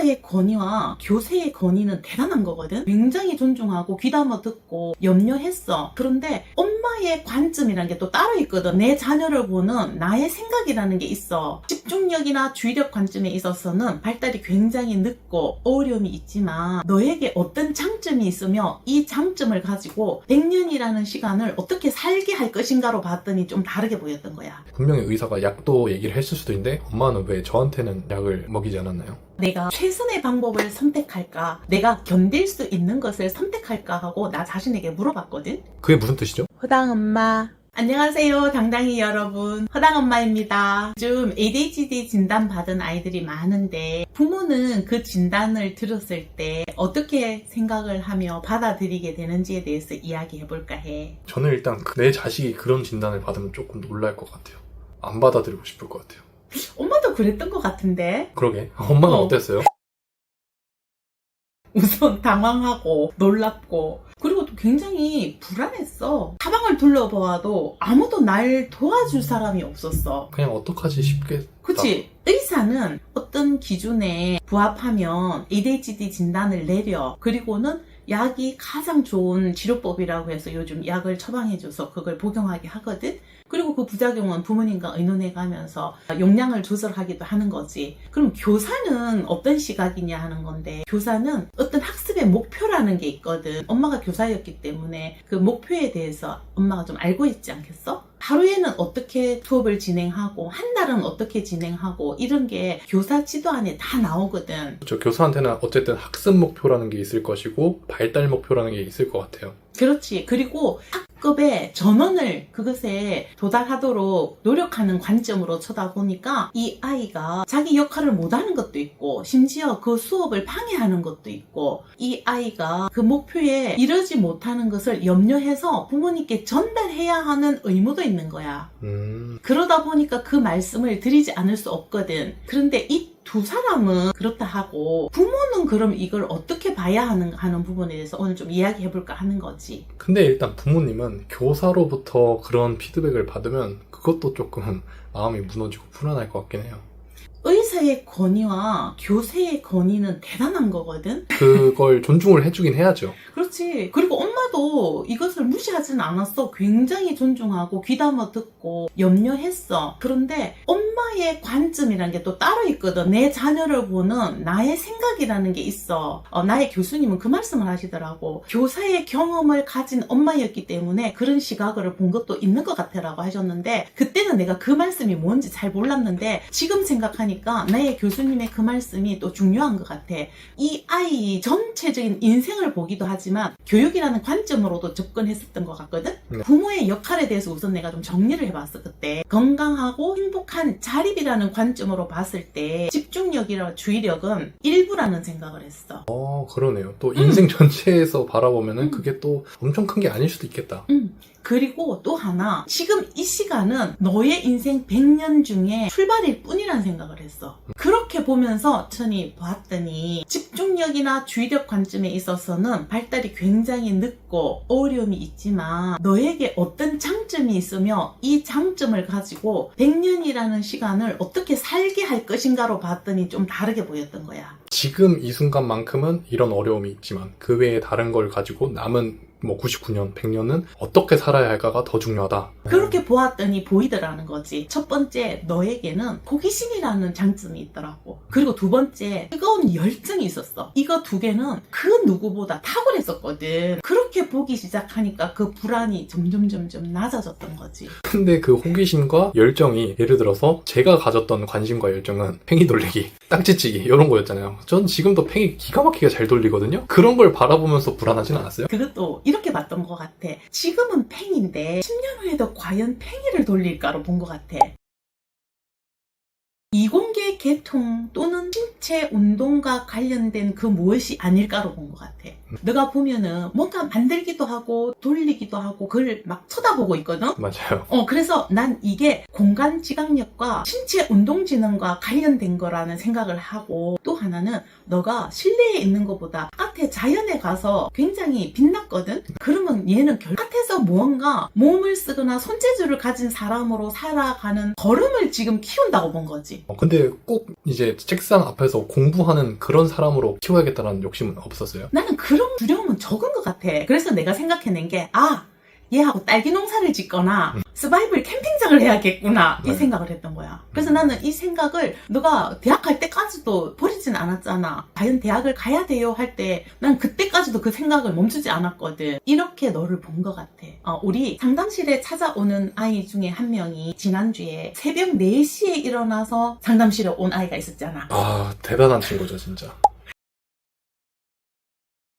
의사의 권위와 교세의 권위는 대단한 거거든. 굉장히 존중하고 귀담아 듣고 염려했어. 그런데 엄마의 관점이라는 게 또 따로 있거든. 내 자녀를 보는 나의 생각이라는 게 있어. 집중력이나 주의력 관점에 있어서는 발달이 굉장히 늦고 어려움이 있지만 너에게 어떤 장점이 있으며 이 장점을 가지고 100년이라는 시간을 어떻게 살게 할 것인가로 봤더니 좀 다르게 보였던 거야. 분명히 의사가 약도 얘기를 했을 수도 있는데 엄마는 왜 저한테는 약을 먹이지 않았나요? 내가 최선의 방법을 선택할까, 내가 견딜 수 있는 것을 선택할까 하고 나 자신에게 물어봤거든. 그게 무슨 뜻이죠? 허당 엄마. 안녕하세요, 당당히 여러분. 허당 엄마입니다. 요즘 ADHD 진단 받은 아이들이 많은데 부모는 그 진단을 들었을 때 어떻게 생각을 하며 받아들이게 되는지에 대해서 이야기해볼까 해. 저는 일단 내 자식이 그런 진단을 받으면 조금 놀랄 것 같아요. 안 받아들이고 싶을 것 같아요. 엄마도 그랬던 것 같은데. 그러게. 엄마는 어땠어요? 우선 당황하고 놀랍고 그리고 또 굉장히 불안했어. 사방을 둘러보아도 아무도 날 도와줄 사람이 없었어. 그냥 어떡하지 싶게. 그치? 의사는 어떤 기준에 부합하면 ADHD 진단을 내려. 그리고는 약이 가장 좋은 치료법이라고 해서 요즘 약을 처방해줘서 그걸 복용하게 하거든? 그리고 그 부작용은 부모님과 의논해가면서 용량을 조절하기도 하는 거지. 그럼 교사는 어떤 시각이냐 하는 건데, 교사는 어떤 학습의 목표라는 게 있거든. 엄마가 교사였기 때문에 그 목표에 대해서 엄마가 좀 알고 있지 않겠어? 하루에는 어떻게 수업을 진행하고 한 달은 어떻게 진행하고 이런 게 교사 지도 안에 다 나오거든. 그렇죠. 교사한테는 어쨌든 학습 목표라는 게 있을 것이고 발달 목표라는 게 있을 것 같아요. 그렇지. 그리고 학급의 전원을 그것에 도달하도록 노력하는 관점으로 쳐다보니까 이 아이가 자기 역할을 못하는 것도 있고 심지어 그 수업을 방해하는 것도 있고 이 아이가 그 목표에 이르지 못하는 것을 염려해서 부모님께 전달해야 하는 의무도 있는 거야. 그러다 보니까 그 말씀을 드리지 않을 수 없거든. 그런데 이 두 사람은 그렇다 하고 부모는 그럼 이걸 어떻게 봐야 하는 부분에 대해서 오늘 좀 이야기해볼까 하는 거지. 근데 일단 부모님은 교사로부터 그런 피드백을 받으면 그것도 조금 마음이 무너지고 불안할 것 같긴 해요. 의사의 권위와 교세의 권위는 대단한 거거든. 그걸 존중을 해주긴 해야죠. 그렇지. 그리고 엄마도 이것을 무시하진 않았어. 굉장히 존중하고 귀담아 듣고 염려했어. 그런데 엄마의 관점이라는 게 또 따로 있거든. 내 자녀를 보는 나의 생각이라는 게 있어. 나의 교수님은 그 말씀을 하시더라고. 교사의 경험을 가진 엄마였기 때문에 그런 시각을 본 것도 있는 것 같아라고 하셨는데, 그때는 내가 그 말씀이 뭔지 잘 몰랐는데 지금 생각하니까 나의 교수님의 그 말씀이 또 중요한 것 같아. 이 아이 전체적인 인생을 보기도 하지만 교육이라는 관점으로도 접근했었던 것 같거든. 부모의 역할에 대해서 우선 내가 좀 정리를 해봤어. 그때 건강하고 행복한 자립이라는 관점으로 봤을 때 집중력이랑 주의력은 일부라는 생각을 했어. 그러네요. 또 인생 전체에서 바라보면은 그게 또 엄청 큰 게 아닐 수도 있겠다. 그리고 또 하나, 지금 이 시간은 너의 인생 100년 중에 출발일 뿐이라는 생각을 했어. 그렇게 보면서 천천히 보았더니 집중력이나 주의력 관점에 있어서는 발달이 굉장히 늦고 어려움이 있지만 너에게 어떤 장점이 있으며 이 장점을 가지고 100년이라는 시간을 어떻게 살게 할 것인가로 봤더니 좀 다르게 보였던 거야. 지금 이 순간만큼은 이런 어려움이 있지만 그 외에 다른 걸 가지고 남은 99년, 100년은 어떻게 살아야 할까가 더 중요하다. 그렇게 보았더니 보이더라는 거지. 첫 번째, 너에게는 호기심이라는 장점이 있더라고. 그리고 두 번째, 뜨거운 열정이 있었어. 이거 두 개는 그 누구보다 탁월했었거든. 그렇게 보기 시작하니까 그 불안이 점점 낮아졌던 거지. 근데 그 호기심과 열정이 예를 들어서 제가 가졌던 관심과 열정은 팽이 돌리기, 딱지치기 이런 거였잖아요. 전 지금도 팽이 기가 막히게 잘 돌리거든요. 그런 걸 바라보면서 불안하진 않았어요? 그것도 이렇게 봤던 것 같아. 지금은 팽인데 10년 후에도 과연 팽이를 돌릴까로 본 것 같아. 이공계 계통 또는 신체 운동과 관련된 그 무엇이 아닐까로 본 것 같아. 너가 보면은 뭔가 만들기도 하고 돌리기도 하고 그걸 막 쳐다보고 있거든? 맞아요. 그래서 난 이게 공간 지각력과 신체 운동 지능과 관련된 거라는 생각을 하고, 또 하나는 너가 실내에 있는 것보다 바깥에 자연에 가서 굉장히 빛났거든? 그러면 얘는 바깥에서 무언가 몸을 쓰거나 손재주를 가진 사람으로 살아가는 걸음을 지금 키운다고 본 거지. 근데 꼭 이제 책상 앞에서 공부하는 그런 사람으로 키워야겠다는 욕심은 없었어요? 나는 그런 두려움은 적은 것 같아. 그래서 내가 생각해낸 게, 얘하고 딸기 농사를 짓거나 서바이벌 캠핑장을 해야겠구나 이 네. 생각을 했던 거야. 그래서 나는 이 생각을 너가 대학 갈 때까지도 버리진 않았잖아. 과연 대학을 가야 돼요 할 때 난 그때까지도 그 생각을 멈추지 않았거든. 이렇게 너를 본 것 같아. 우리 상담실에 찾아오는 아이 중에 한 명이 지난주에 새벽 4시에 일어나서 상담실에 온 아이가 있었잖아. 대단한 친구죠 진짜.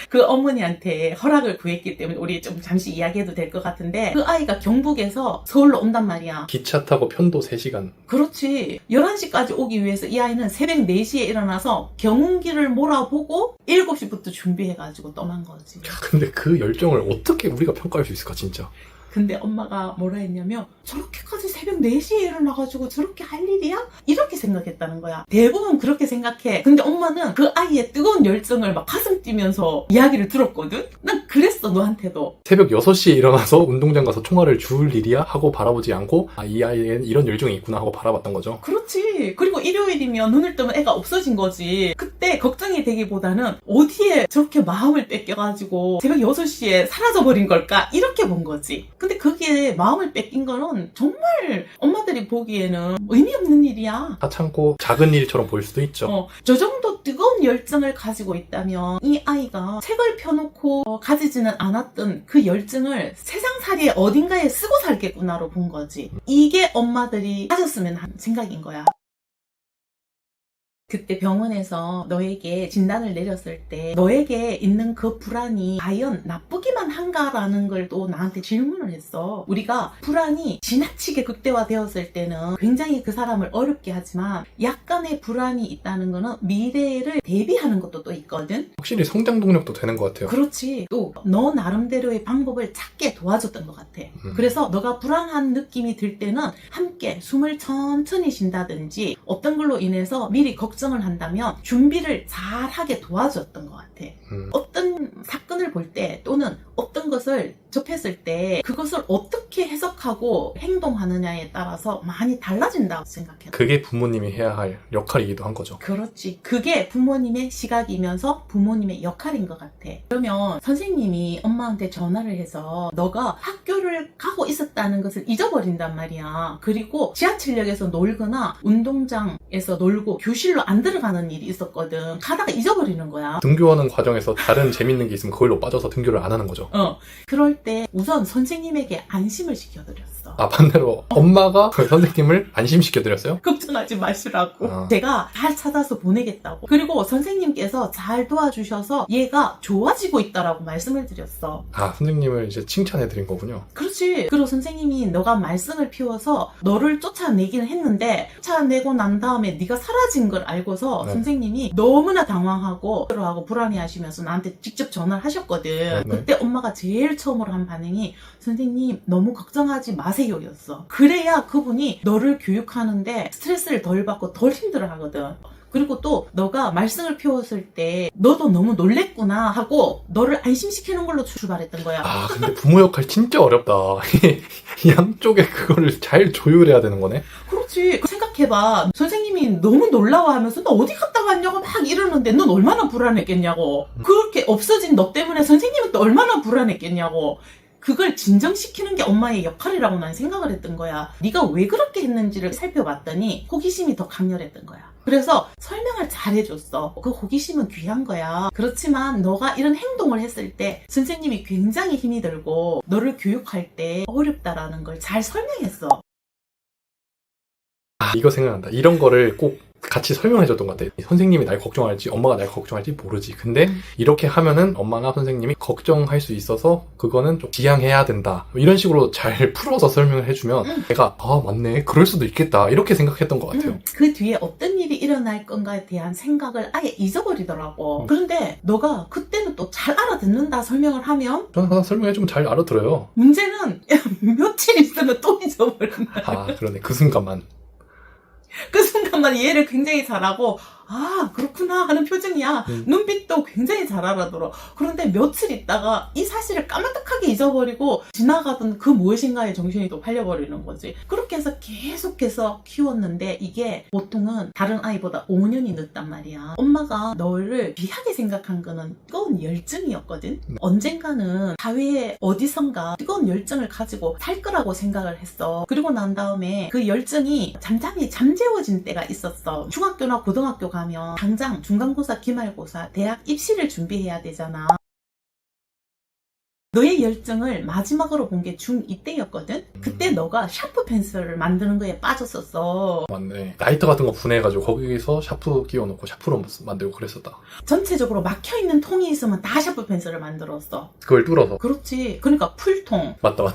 그 어머니한테 허락을 구했기 때문에 우리 좀 잠시 이야기해도 될 것 같은데, 그 아이가 경북에서 서울로 온단 말이야. 기차 타고 편도 3시간. 그렇지. 11시까지 오기 위해서 이 아이는 새벽 4시에 일어나서 경운기를 몰아보고 7시부터 준비해가지고 떠난 거지. 근데 그 열정을 어떻게 우리가 평가할 수 있을까 진짜. 근데 엄마가 뭐라 했냐면, 저렇게까지 새벽 4시에 일어나가지고 저렇게 할 일이야? 이렇게 생각했다는 거야. 대부분 그렇게 생각해. 근데 엄마는 그 아이의 뜨거운 열정을 막 가슴 뛰면서 이야기를 들었거든? 난 그랬어, 너한테도. 새벽 6시에 일어나서 운동장 가서 총알을 줄 일이야? 하고 바라보지 않고 이 아이에는 이런 열정이 있구나 하고 바라봤던 거죠. 그렇지. 그리고 일요일이면 눈을 뜨면 애가 없어진 거지. 그때 걱정이 되기보다는 어디에 저렇게 마음을 뺏겨가지고 새벽 6시에 사라져버린 걸까? 이렇게 본 거지. 근데 그게 마음을 뺏긴 거는 정말 엄마들이 보기에는 의미 없는 일이야. 하찮고 작은 일처럼 보일 수도 있죠. 저 정도 뜨거운 열정을 가지고 있다면 이 아이가 책을 펴놓고 가지지는 않았던 그 열정을 세상살이의 어딘가에 쓰고 살겠구나로 본 거지. 이게 엄마들이 가졌으면 하는 생각인 거야. 그때 병원에서 너에게 진단을 내렸을 때 너에게 있는 그 불안이 과연 나쁘기만 한가라는 걸 또 나한테 질문을 했어. 우리가 불안이 지나치게 극대화되었을 때는 굉장히 그 사람을 어렵게 하지만 약간의 불안이 있다는 거는 미래를 대비하는 것도 또 있거든. 확실히 성장 동력도 되는 것 같아요. 그렇지. 또 너 나름대로의 방법을 찾게 도와줬던 것 같아. 그래서 너가 불안한 느낌이 들 때는 함께 숨을 천천히 쉰다든지 어떤 걸로 인해서 미리 걱정을 한다면 준비를 잘하게 도와줬던 것 같아. 어떤 사건을 볼 때 또는 어떤 것을 접했을 때 그것을 어떻게 해석하고 행동하느냐에 따라서 많이 달라진다고 생각해. 그게 부모님이 해야 할 역할이기도 한 거죠. 그렇지. 그게 부모님의 시각이면서 부모님의 역할인 것 같아. 그러면 선생님이 엄마한테 전화를 해서 너가 학교를 가고 있었다는 것을 잊어버린단 말이야. 그리고 지하철역에서 놀거나 운동장에서 놀고 교실로 안 들어가는 일이 있었거든. 가다가 잊어버리는 거야. 등교하는 과정에서 다른 재밌는 게 있으면 그걸로 빠져서 등교를 안 하는 거죠. 그럴 때 우선 선생님에게 안심을 시켜드렸어. 반대로 엄마가 선생님을 안심시켜드렸어요? 걱정하지 마시라고. 제가 잘 찾아서 보내겠다고. 그리고 선생님께서 잘 도와주셔서 얘가 좋아지고 있다라고 말씀을 드렸어. 선생님을 이제 칭찬해드린 거군요. 그렇지. 그리고 선생님이 너가 말썽을 피워서 너를 쫓아내기는 했는데 쫓아내고 난 다음에 네가 사라진 걸 알고서 선생님이 너무나 당황하고 불안해하시면서 나한테 직접 전화를 하셨거든. 그때 엄마가 제일 처음으로 한 반응이 선생님 너무 걱정하지 마세요 였어. 그래야 그분이 너를 교육하는데 스트레스를 덜 받고 덜 힘들어 하거든. 그리고 또 너가 말썽을 피웠을 때 너도 너무 놀랬구나 하고 너를 안심시키는 걸로 출발했던 거야. 근데 부모 역할 진짜 어렵다. 양쪽에 그거를 잘 조율해야 되는 거네. 그렇지. 생각해봐. 선생님이 너무 놀라워하면서 너 어디 갔다 왔냐고 막 이러는데 넌 얼마나 불안했겠냐고. 그렇게 없어진 너 때문에 선생님은 또 얼마나 불안했겠냐고. 그걸 진정시키는 게 엄마의 역할이라고 난 생각을 했던 거야. 네가 왜 그렇게 했는지를 살펴봤더니 호기심이 더 강렬했던 거야. 그래서 설명을 잘 해줬어. 그 호기심은 귀한 거야. 그렇지만 너가 이런 행동을 했을 때 선생님이 굉장히 힘이 들고 너를 교육할 때 어렵다라는 걸 잘 설명했어. 이거 생각난다. 이런 거를 꼭 같이 설명해줬던 것 같아. 선생님이 날 걱정할지 엄마가 날 걱정할지 모르지. 근데 이렇게 하면은 엄마나 선생님이 걱정할 수 있어서 그거는 좀 지양해야 된다. 이런 식으로 잘 풀어서 설명을 해주면 내가 맞네. 그럴 수도 있겠다. 이렇게 생각했던 것 같아요. 그 뒤에 어떤 일이 일어날 건가에 대한 생각을 아예 잊어버리더라고. 그런데 너가 그때는 또 잘 알아듣는다 설명을 하면 저는 하나 설명해주면 잘 알아들어요. 문제는 며칠 있으면 또 잊어버린다. 그러네. 그 순간만. 그 순간만 이해를 굉장히 잘하고 아 그렇구나 하는 표정이야. 눈빛도 굉장히 잘 알아들어. 그런데 며칠 있다가 이 사실을 까마득하게 잊어버리고 지나가던 그 무엇인가에 정신이 또 팔려버리는 거지. 그렇게 해서 계속해서 키웠는데 이게 보통은 다른 아이보다 5년이 늦단 말이야. 엄마가 너를 귀하게 생각한 거는 뜨거운 열정이었거든. 언젠가는 사회에 어디선가 뜨거운 열정을 가지고 살 거라고 생각을 했어. 그리고 난 다음에 그 열정이 잠잠히 잠재워진 때가 있었어. 중학교나 고등학교 가면 당장 중간고사, 기말고사, 대학 입시를 준비해야 되잖아. 너의 열정을 마지막으로 본 게 중2 때였거든? 그때 너가 샤프 펜슬을 만드는 거에 빠졌었어. 맞네. 라이터 같은 거 분해해가지고 거기서 샤프 끼워놓고 샤프로 만들고 그랬었다. 전체적으로 막혀있는 통이 있으면 다 샤프 펜슬을 만들었어. 그걸 뚫어서. 그렇지. 그러니까 풀통. 맞다.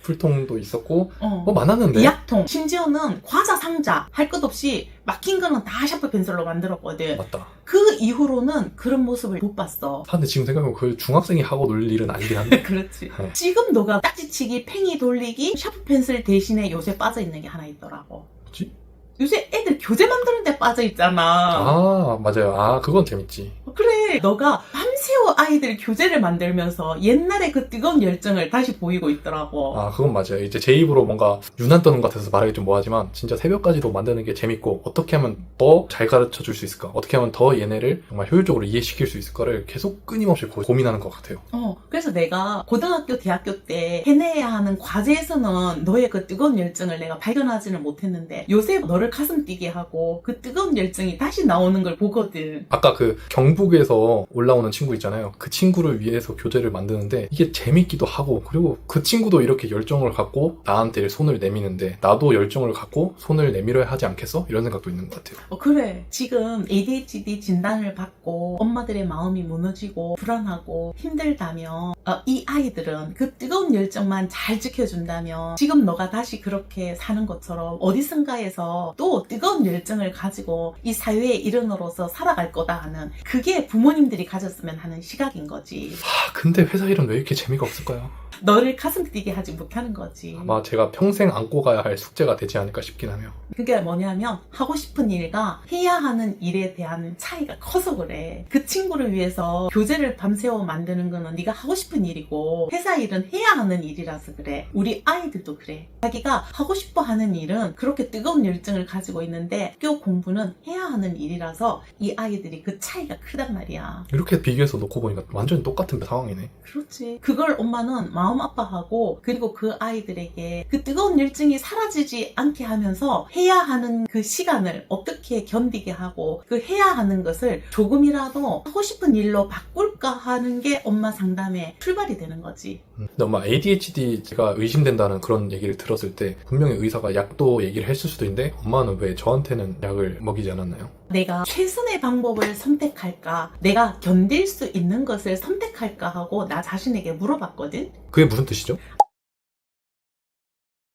풀통도 있었고 뭐 많았는데. 약통. 심지어는 과자 상자. 할 것 없이 막힌 거는 다 샤프 펜슬로 만들었거든. 맞다. 그 이후로는 그런 모습을 못 봤어. 근데 지금 생각해보면 그 중학생이 하고 놀 일은 아니긴 한데. 그렇지. 네. 지금 너가 딱지치기, 팽이 돌리기, 샤프 펜슬 대신에 요새 빠져있는 게 하나 있더라고. 뭐지? 요새 애들 교재 만드는 데 빠져있잖아. 아, 맞아요. 그건 재밌지. 그래. 너가 밤새워 아이들 교재를 만들면서 옛날에 그 뜨거운 열정을 다시 보이고 있더라고. 그건 맞아요. 이제 제 입으로 뭔가 유난 떠는 것 같아서 말하기 좀 뭐하지만 진짜 새벽까지도 만드는 게 재밌고 어떻게 하면 더 잘 가르쳐 줄 수 있을까? 어떻게 하면 더 얘네를 정말 효율적으로 이해시킬 수 있을까를 계속 끊임없이 고민하는 것 같아요. 그래서 내가 고등학교, 대학교 때 해내야 하는 과제에서는 너의 그 뜨거운 열정을 내가 발견하지는 못했는데 요새 너를 가슴 뛰게 하고 그 뜨거운 열정이 다시 나오는 걸 보거든. 아까 그 경북에서 올라오는 친구 있잖아요. 그 친구를 위해서 교재를 만드는데 이게 재밌기도 하고 그리고 그 친구도 이렇게 열정을 갖고 나한테 손을 내미는데 나도 열정을 갖고 손을 내밀어야 하지 않겠어? 이런 생각도 있는 것 같아요. 그래. 지금 ADHD 진단을 받고 엄마들의 마음이 무너지고 불안하고 힘들다면 이 아이들은 그 뜨거운 열정만 잘 지켜준다면 지금 너가 다시 그렇게 사는 것처럼 어디선가에서 또 뜨거운 열정을 가지고 이 사회의 일원으로서 살아갈 거다 하는 그게 부모님들이 가졌으면 하는 시각인 거지. 근데 회사 일은 왜 이렇게 재미가 없을까요? 너를 가슴 뛰게 하지 못하는 거지. 아마 제가 평생 안고 가야 할 숙제가 되지 않을까 싶긴 하네요. 그게 뭐냐면 하고 싶은 일과 해야 하는 일에 대한 차이가 커서 그래. 그 친구를 위해서 교재를 밤새워 만드는 거는 네가 하고 싶은 일이고 회사 일은 해야 하는 일이라서 그래. 우리 아이들도 그래. 자기가 하고 싶어 하는 일은 그렇게 뜨거운 열정을 가지고 있는데 학교 공부는 해야 하는 일이라서 이 아이들이 그 차이가 크단 말이야. 이렇게 비교해서 놓고 보니까 완전 똑같은 상황이네. 그렇지. 그걸 엄마는 마음 아파하고 그리고 그 아이들에게 그 뜨거운 열정이 사라지지 않게 하면서 해야 하는 그 시간을 어떻게 견디게 하고 그 해야 하는 것을 조금이라도 하고 싶은 일로 바꿀까 하는 게 엄마 상담의 출발이 되는 거지. 근데 엄마 ADHD가 의심된다는 그런 얘기를 들었을 때 분명히 의사가 약도 얘기를 했을 수도 있는데 엄마는 왜 저한테는 약을 먹이지 않았나요? 내가 최선의 방법을 선택할까, 내가 견딜 수 있는 것을 선택할까 하고 나 자신에게 물어봤거든. 그게 무슨 뜻이죠?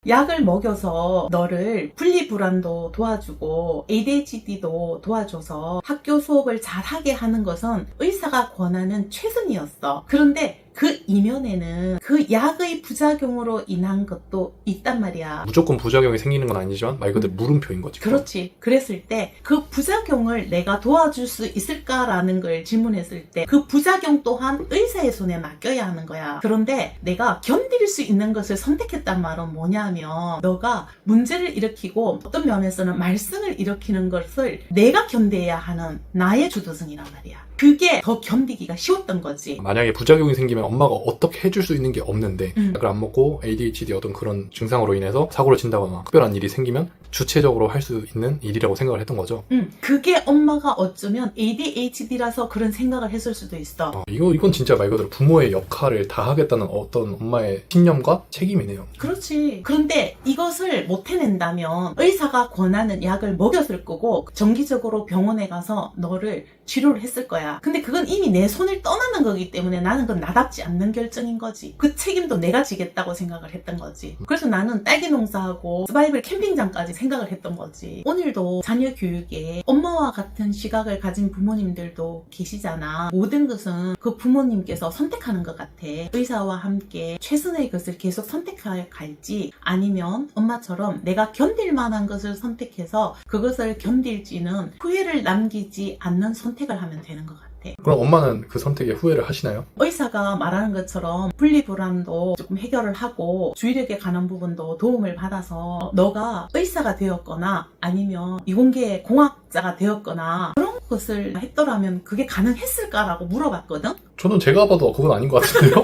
약을 먹여서 너를 분리불안도 도와주고 ADHD도 도와줘서 학교 수업을 잘하게 하는 것은 의사가 권하는 최선이었어. 그런데 그 이면에는 그 약의 부작용으로 인한 것도 있단 말이야. 무조건 부작용이 생기는 건 아니지만 말 그대로 물음표인 거지. 그렇지. 그랬을 때 그 부작용을 내가 도와줄 수 있을까라는 걸 질문했을 때 그 부작용 또한 의사의 손에 맡겨야 하는 거야. 그런데 내가 견딜 수 있는 것을 선택했단 말은 뭐냐면 너가 문제를 일으키고 어떤 면에서는 말썽을 일으키는 것을 내가 견뎌야 하는 나의 주도성이란 말이야. 그게 더 견디기가 쉬웠던 거지. 만약에 부작용이 생기면 엄마가 어떻게 해줄 수 있는 게 없는데 약을 안 먹고 ADHD 어떤 그런 증상으로 인해서 사고를 친다거나 특별한 일이 생기면 주체적으로 할 수 있는 일이라고 생각을 했던 거죠. 그게 엄마가 어쩌면 ADHD라서 그런 생각을 했을 수도 있어. 이건 진짜 말 그대로 부모의 역할을 다 하겠다는 어떤 엄마의 신념과 책임이네요. 그렇지. 그런데 이것을 못 해낸다면 의사가 권하는 약을 먹였을 거고 정기적으로 병원에 가서 너를 치료를 했을 거야. 근데 그건 이미 내 손을 떠나는 거기 때문에 나는 그건 나답지 않는 결정인 거지. 그 책임도 내가 지겠다고 생각을 했던 거지. 그래서 나는 딸기 농사하고 서바이벌 캠핑장까지 생각을 했던 거지. 오늘도 자녀 교육에 엄마와 같은 시각을 가진 부모님들도 계시잖아. 모든 것은 그 부모님께서 선택하는 것 같아. 의사와 함께 최선의 것을 계속 선택할지 아니면 엄마처럼 내가 견딜 만한 것을 선택해서 그것을 견딜지는 후회를 남기지 않는 선택을 하면 되는 것 같아. 그럼 엄마는 그 선택에 후회를 하시나요? 의사가 말하는 것처럼 분리불안도 조금 해결을 하고 주의력에 관한 부분도 도움을 받아서 너가 의사가 되었거나 아니면 이공계 공학자가 되었거나 그런 것을 했더라면 그게 가능했을까라고 물어봤거든? 저는 제가 봐도 그건 아닌 것 같은데요?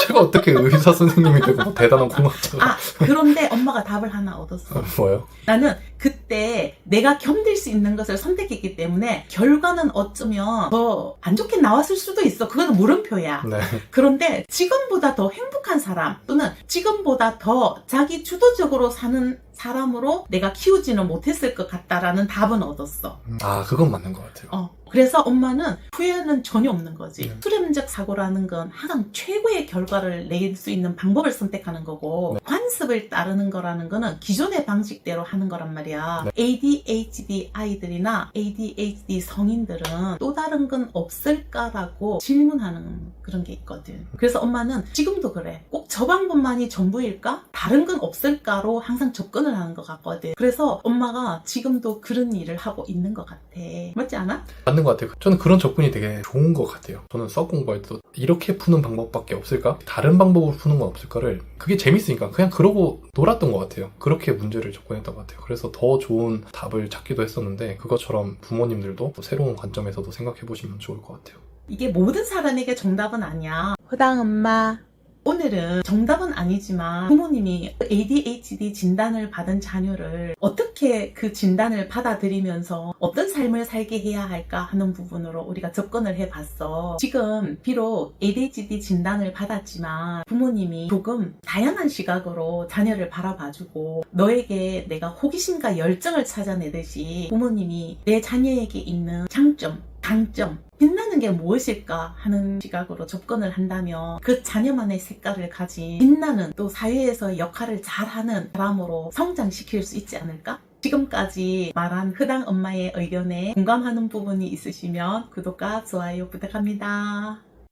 제가 어떻게 의사 선생님이 되고 뭐 대단한 공학자가 그런데 엄마가 답을 하나 얻었어. 뭐예요? 나는 그때 내가 견딜 수 있는 것을 선택했기 때문에 결과는 어쩌면 더 안 좋게 나왔을 수도 있어. 그건 물음표야. 네. 그런데 지금보다 더 행복한 사람 또는 지금보다 더 자기 주도적으로 사는 사람으로 내가 키우지는 못했을 것 같다라는 답은 얻었어. 그건 맞는 것 같아요. 그래서 엄마는 후회는 전혀 없는 거지. 수렴적 사고라는 건 항상 최고의 결과를 낼 수 있는 방법을 선택하는 거고 관습을 따르는 거라는 거는 기존의 방식대로 하는 거란 말이야. ADHD 아이들이나 ADHD 성인들은 또 다른 건 없을까라고 질문하는 그런 게 있거든. 그래서 엄마는 지금도 그래. 꼭 저 방법만이 전부일까? 다른 건 없을까로 항상 접근을 하는 것 같거든. 그래서 엄마가 지금도 그런 일을 하고 있는 것 같아. 맞지 않아? 맞는 것 같아요. 저는 그런 접근이 되게 좋은 것 같아요. 저는 수학 공부할 때도 이렇게 푸는 방법밖에 없을까? 다른 방법으로 푸는 건 없을까를 그게 재밌으니까 그냥 그러고 놀았던 것 같아요. 그렇게 문제를 접근했던 것 같아요. 그래서 더 좋은 답을 찾기도 했었는데 그것처럼 부모님들도 새로운 관점에서도 생각해 보시면 좋을 것 같아요. 이게 모든 사람에게 정답은 아니야. 허당 엄마. 오늘은 정답은 아니지만 부모님이 ADHD 진단을 받은 자녀를 어떻게 그 진단을 받아들이면서 어떤 삶을 살게 해야 할까 하는 부분으로 우리가 접근을 해봤어. 지금 비록 ADHD 진단을 받았지만 부모님이 조금 다양한 시각으로 자녀를 바라봐주고 너에게 내가 호기심과 열정을 찾아내듯이 부모님이 내 자녀에게 있는 장점, 강점, 빛나는 게 무엇일까 하는 시각으로 접근을 한다면 그 자녀만의 색깔을 가진 빛나는 또 사회에서 역할을 잘하는 사람으로 성장시킬 수 있지 않을까? 지금까지 말한 흐당 엄마의 의견에 공감하는 부분이 있으시면 구독과 좋아요 부탁합니다.